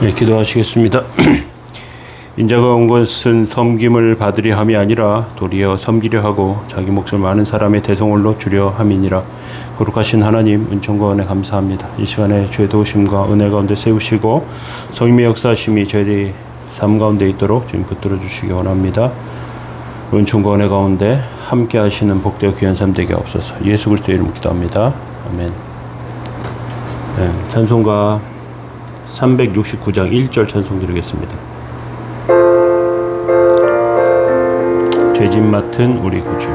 네, 기도하시겠습니다. 인자가 온 것은 섬김을 받으려 함이 아니라 도리어 섬기려 하고 자기 몫을 많은 사람의 대성홀로 주려 함이니라. 거룩하신 하나님, 은총과 은혜 감사합니다. 이 시간에 주의 도우심과 은혜 가운데 세우시고 성님의 역사하심이 저희들이 삶 가운데 있도록 주님 붙들어 주시기 원합니다. 은총과 은혜 가운데 함께 하시는 복되고 귀한 삶 되게 없어서 예수 그리스도의 이름으로 기도합니다. 아멘. 네, 찬송가 369장 1절 찬송 드리겠습니다. 죄짐 맡은 우리 구주.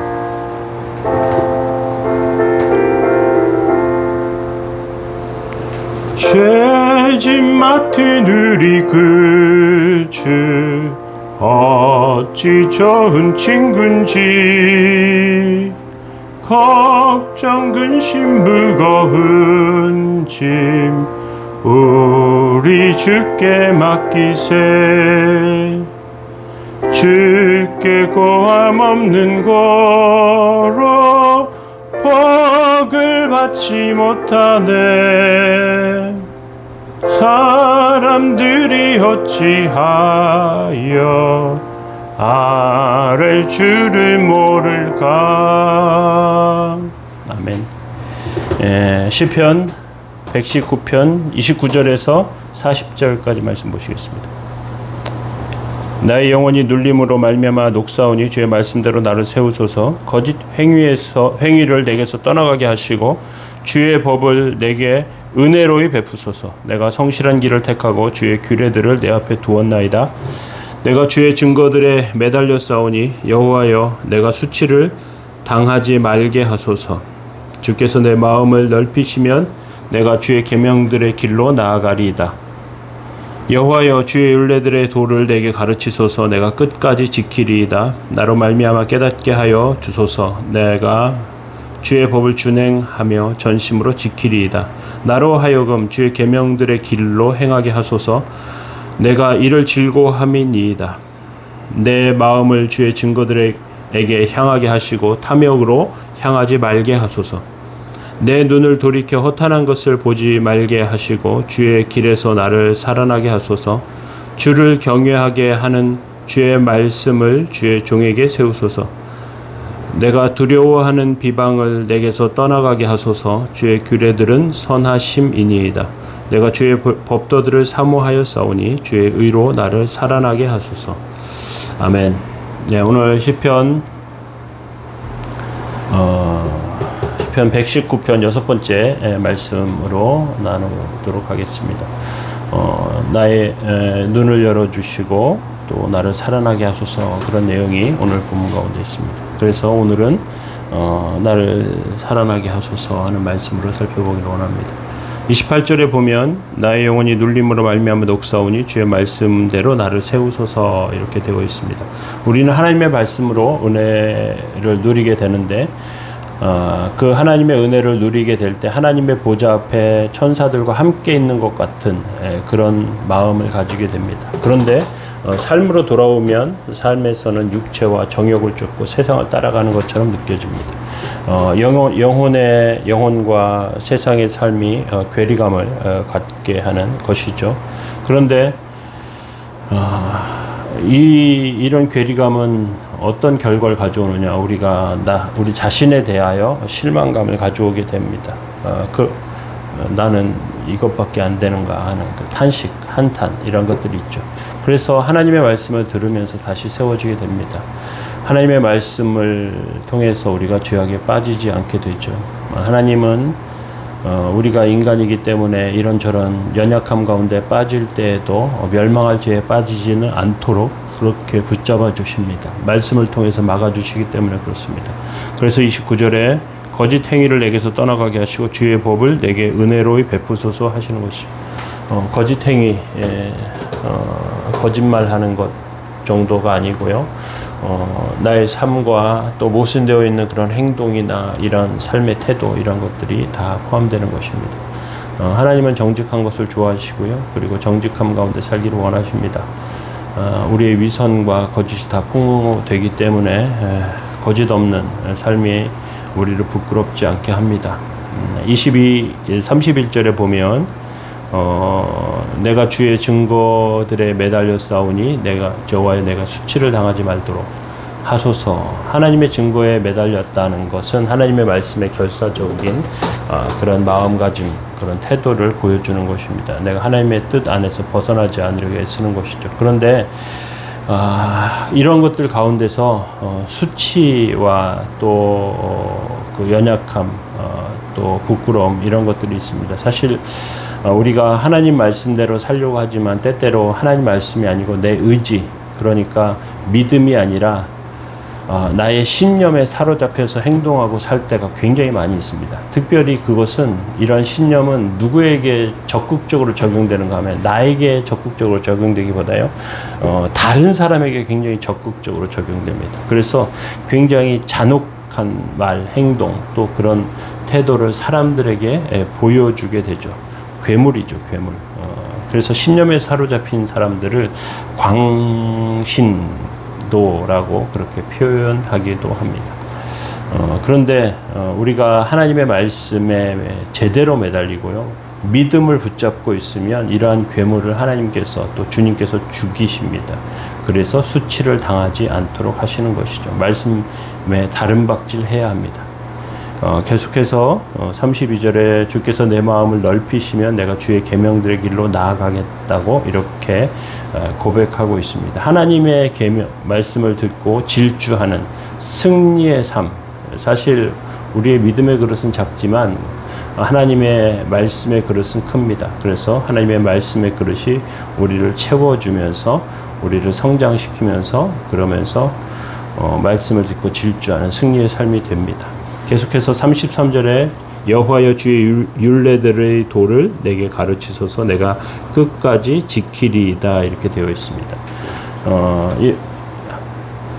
죄짐 맡은 우리 구주 어찌 좋은 친군지 걱정 근심 무거운 짐 우리 주께 맡기세. 주께 고함 없는 거로 복을 받지 못하네. 사람들이 어찌하여 아랠 줄을 모를까. 아멘. 시편 119편 29절에서 40절까지 말씀 보시겠습니다. 나의 영혼이 눌림으로 말미암아 녹사오니 주의 말씀대로 나를 세우소서. 거짓 행위를 내게서 떠나가게 하시고 주의 법을 내게 은혜로이 베푸소서. 내가 성실한 길을 택하고 주의 규례들을 내 앞에 두었나이다. 내가 주의 증거들에 매달려 싸우니 여호와여 내가 수치를 당하지 말게 하소서. 주께서 내 마음을 넓히시면 내가 주의 계명들의 길로 나아가리이다. 여호와여 주의 율례들의 도를 내게 가르치소서. 내가 끝까지 지키리이다. 나로 말미암아 깨닫게 하여 주소서. 내가 주의 법을 준행하며 전심으로 지키리이다. 나로 하여금 주의 계명들의 길로 행하게 하소서. 내가 이를 즐거워함이니이다. 내 마음을 주의 증거들에게 향하게 하시고 탐욕으로 향하지 말게 하소서. 내 눈을 돌이켜 허탄한 것을 보지 말게 하시고 주의 길에서 나를 살아나게 하소서. 주를 경외하게 하는 주의 말씀을 주의 종에게 세우소서. 내가 두려워하는 비방을 내게서 떠나가게 하소서. 주의 규례들은 선하심이니이다. 내가 주의 법도들을 사모하여 싸우니 주의 의로 나를 살아나게 하소서. 아멘. 네, 오늘 시편 119편 6번째 말씀으로 나누도록 하겠습니다. 나의 눈을 열어주시고 또 나를 살아나게 하소서, 그런 내용이 오늘 본문 가운데 있습니다. 그래서 오늘은 나를 살아나게 하소서 하는 말씀으로 살펴보기를 원합니다. 28절에 보면 나의 영혼이 눌림으로 말미암아 녹사오니 주의 말씀대로 나를 세우소서, 이렇게 되어 있습니다. 우리는 하나님의 말씀으로 은혜를 누리게 되는데 그 하나님의 은혜를 누리게 될 때 하나님의 보좌 앞에 천사들과 함께 있는 것 같은 그런 마음을 가지게 됩니다. 그런데 삶으로 돌아오면 삶에서는 육체와 정욕을 쫓고 세상을 따라가는 것처럼 느껴집니다. 영혼과 세상의 삶이 괴리감을 갖게 하는 것이죠. 그런데 이런 괴리감은 어떤 결과를 가져오느냐, 우리 자신에 대하여 실망감을 가져오게 됩니다. 나는 이것밖에 안 되는가 하는 그 탄식, 한탄, 이런 것들이 있죠. 그래서 하나님의 말씀을 들으면서 다시 세워지게 됩니다. 하나님의 말씀을 통해서 우리가 죄악에 빠지지 않게 되죠. 하나님은 우리가 인간이기 때문에 이런저런 연약함 가운데 빠질 때에도 멸망할 죄에 빠지지는 않도록 그렇게 붙잡아 주십니다. 말씀을 통해서 막아주시기 때문에 그렇습니다. 그래서 29절에 거짓 행위를 내게서 떠나가게 하시고 주의 법을 내게 은혜로이 베푸소서 하시는 것입니다. 거짓 행위, 거짓말하는 것 정도가 아니고요. 나의 삶과 또 모순되어 있는 그런 행동이나 이런 삶의 태도, 이런 것들이 다 포함되는 것입니다. 하나님은 정직한 것을 좋아하시고요. 그리고 정직함 가운데 살기를 원하십니다. 우리의 위선과 거짓이 다 폭로되기 때문에 거짓 없는 삶이 우리를 부끄럽지 않게 합니다. 31절에 보면 내가 주의 증거들에 매달려 싸우니 저와의 내가 수치를 당하지 말도록 하소서. 하나님의 증거에 매달렸다는 것은 하나님의 말씀의 결사적인 그런 마음가짐, 그런 태도를 보여주는 것입니다. 내가 하나님의 뜻 안에서 벗어나지 않으려고 애쓰는 것이죠. 그런데 이런 것들 가운데서 수치와 또 그 연약함, 또 부끄러움, 이런 것들이 있습니다. 사실 우리가 하나님 말씀대로 살려고 하지만 때때로 하나님 말씀이 아니고 내 의지, 그러니까 믿음이 아니라 나의 신념에 사로잡혀서 행동하고 살 때가 굉장히 많이 있습니다. 특별히 그것은, 이런 신념은 누구에게 적극적으로 적용되는가 하면 나에게 적극적으로 적용되기보다요, 다른 사람에게 굉장히 적극적으로 적용됩니다. 그래서 굉장히 잔혹한 말, 행동, 또 그런 태도를 사람들에게 보여주게 되죠. 괴물이죠, 괴물. 그래서 신념에 사로잡힌 사람들을 광신도라고 그렇게 표현하기도 합니다. 그런데 우리가 하나님의 말씀에 제대로 매달리고요, 믿음을 붙잡고 있으면 이러한 괴물을 하나님께서, 또 주님께서 죽이십니다. 그래서 수치를 당하지 않도록 하시는 것이죠. 말씀에 다름박질 해야 합니다. 계속해서 32절에 주께서 내 마음을 넓히시면 내가 주의 계명들의 길로 나아가겠다고 이렇게 고백하고 있습니다. 하나님의 계명, 말씀을 듣고 질주하는 승리의 삶. 사실 우리의 믿음의 그릇은 작지만 하나님의 말씀의 그릇은 큽니다. 그래서 하나님의 말씀의 그릇이 우리를 채워주면서 우리를 성장시키면서, 그러면서 말씀을 듣고 질주하는 승리의 삶이 됩니다. 계속해서 33절에 여호와여 주의 율례들의 도를 내게 가르치소서, 내가 끝까지 지키리이다, 이렇게 되어 있습니다.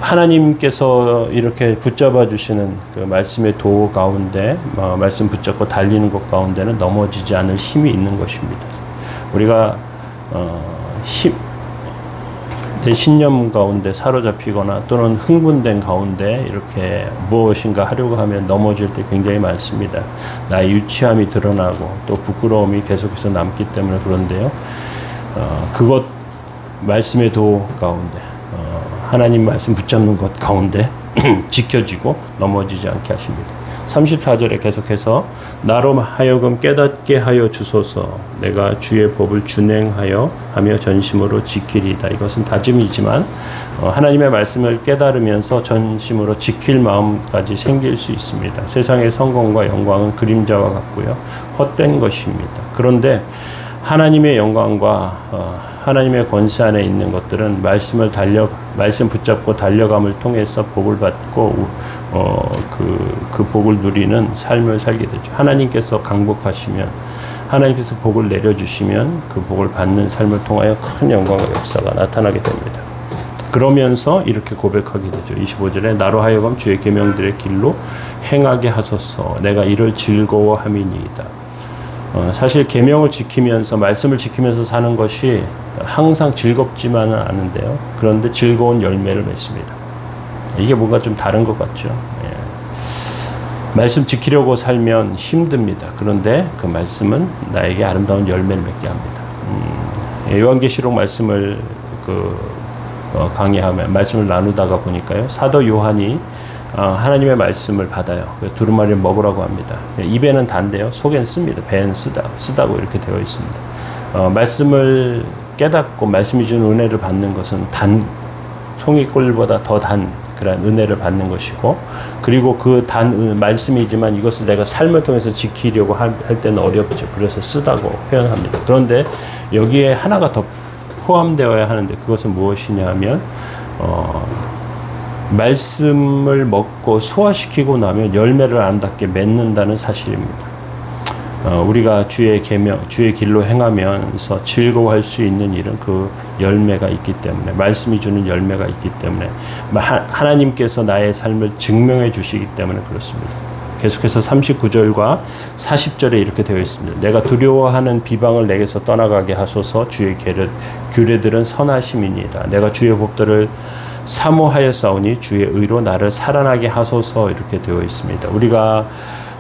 하나님께서 이렇게 붙잡아 주시는 그 말씀의 도 가운데, 말씀 붙잡고 달리는 것 가운데는 넘어지지 않을 힘이 있는 것입니다. 우리가 내 신념 가운데 사로잡히거나 또는 흥분된 가운데 이렇게 무엇인가 하려고 하면 넘어질 때 굉장히 많습니다. 나의 유치함이 드러나고 또 부끄러움이 계속해서 남기 때문에 그런데요. 그것, 말씀의 도 가운데, 하나님 말씀 붙잡는 것 가운데 지켜지고 넘어지지 않게 하십니다. 34절에 계속해서 나로 하여금 깨닫게 하여 주소서, 내가 주의 법을 준행하여 하며 전심으로 지키리이다. 이것은 다짐이지만 하나님의 말씀을 깨달으면서 전심으로 지킬 마음까지 생길 수 있습니다. 세상의 성공과 영광은 그림자와 같고요, 헛된 것입니다. 그런데 하나님의 영광과 하나님의 권세 안에 있는 것들은 말씀 붙잡고 달려감을 통해서 복을 받고 그 복을 누리는 삶을 살게 되죠. 하나님께서 강복하시면, 하나님께서 복을 내려주시면 그 복을 받는 삶을 통하여 큰 영광과 역사가 나타나게 됩니다. 그러면서 이렇게 고백하게 되죠. 25절에 나로 하여금 주의 계명들의 길로 행하게 하소서, 내가 이를 즐거워함이니이다. 사실 계명을 지키면서, 말씀을 지키면서 사는 것이 항상 즐겁지만은 않은데요, 그런데 즐거운 열매를 맺습니다. 이게 뭔가 좀 다른 것 같죠. 예. 말씀 지키려고 살면 힘듭니다. 그런데 그 말씀은 나에게 아름다운 열매를 맺게 합니다. 요한계시록 말씀을 강의하면, 말씀을 나누다가 보니까요, 사도 요한이 하나님의 말씀을 받아요. 두루마리를 먹으라고 합니다. 입에는 단데요, 속에는 씁니다. 배는 쓰다고 이렇게 되어 있습니다. 말씀을 깨닫고 말씀이 주는 은혜를 받는 것은 송이꿀보다 더 단 그런 은혜를 받는 것이고, 그리고 그 말씀이지만 이것을 내가 삶을 통해서 지키려고 할 때는 어렵죠. 그래서 쓰다고 표현합니다. 그런데 여기에 하나가 더 포함되어야 하는데, 그것은 무엇이냐 하면 말씀을 먹고 소화시키고 나면 열매를 아름답게 맺는다는 사실입니다. 우리가 주의 계명, 주의 길로 행하면서 즐거워할 수 있는 일은 그 열매가 있기 때문에, 말씀이 주는 열매가 있기 때문에, 하나님께서 나의 삶을 증명해 주시기 때문에 그렇습니다. 계속해서 39절과 40절에 이렇게 되어 있습니다. 내가 두려워하는 비방을 내게서 떠나가게 하소서, 주의 규례들은 선하심이니이다. 내가 주의 법도를 사모하여 싸우니 주의 의로 나를 살아나게 하소서, 이렇게 되어 있습니다. 우리가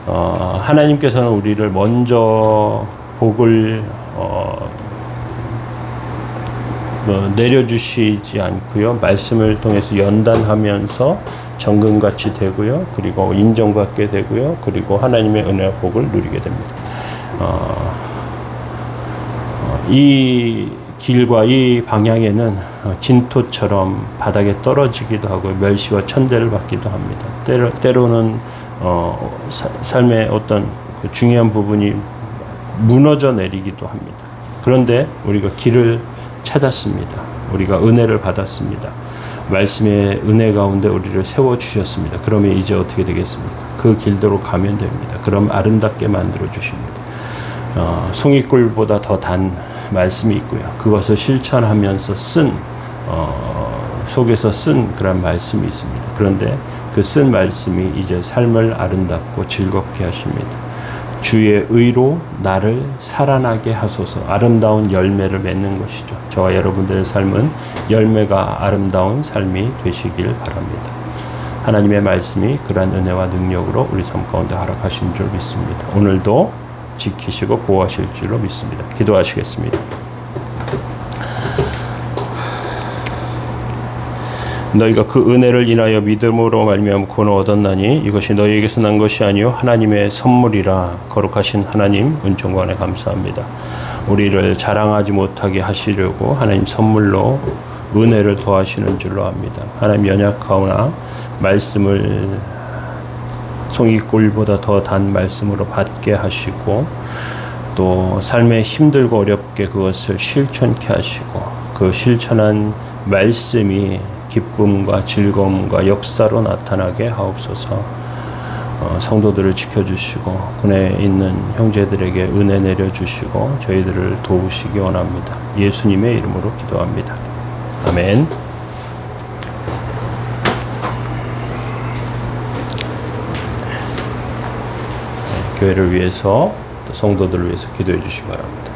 하나님께서는 우리를 먼저 복을 내려주시지 않고요. 말씀을 통해서 연단하면서 정금같이 되고요. 그리고 인정받게 되고요. 그리고 하나님의 은혜와 복을 누리게 됩니다. 이 길과 이 방향에는 진토처럼 바닥에 떨어지기도 하고 멸시와 천대를 받기도 합니다. 때로는 삶의 어떤 그 중요한 부분이 무너져 내리기도 합니다. 그런데 우리가 길을 찾았습니다. 우리가 은혜를 받았습니다. 말씀의 은혜 가운데 우리를 세워주셨습니다. 그러면 이제 어떻게 되겠습니까? 그 길대로 가면 됩니다. 그럼 아름답게 만들어 주십니다. 송이꿀보다 더 단 말씀이 있고요. 그것을 실천하면서 속에서 쓴 그런 말씀이 있습니다. 그런데 그 쓴 말씀이 이제 삶을 아름답고 즐겁게 하십니다. 주의 의로 나를 살아나게 하소서. 아름다운 열매를 맺는 것이죠. 저와 여러분들의 삶은 열매가 아름다운 삶이 되시길 바랍니다. 하나님의 말씀이 그러한 은혜와 능력으로 우리 삶 가운데 허락하신 줄 믿습니다. 오늘도 지키시고 보호하실 줄로 믿습니다. 기도하시겠습니다. 너희가 그 은혜를 인하여 믿음으로 말미암아 구원을 얻었나니 이것이 너희에게서 난 것이 아니요 하나님의 선물이라. 거룩하신 하나님 은총과 은혜 감사합니다. 우리를 자랑하지 못하게 하시려고 하나님 선물로 은혜를 더하시는 줄로 압니다. 하나님 연약하오나 말씀을 송이꿀보다 더 단 말씀으로 받게 하시고 또 삶에 힘들고 어렵게 그것을 실천케 하시고 그 실천한 말씀이 기쁨과 즐거움과 역사로 나타나게 하옵소서. 성도들을 지켜주시고 군에 있는 형제들에게 은혜 내려주시고 저희들을 도우시기 원합니다. 예수님의 이름으로 기도합니다. 아멘. 교회를 위해서 또 성도들을 위해서 기도해 주시기 바랍니다.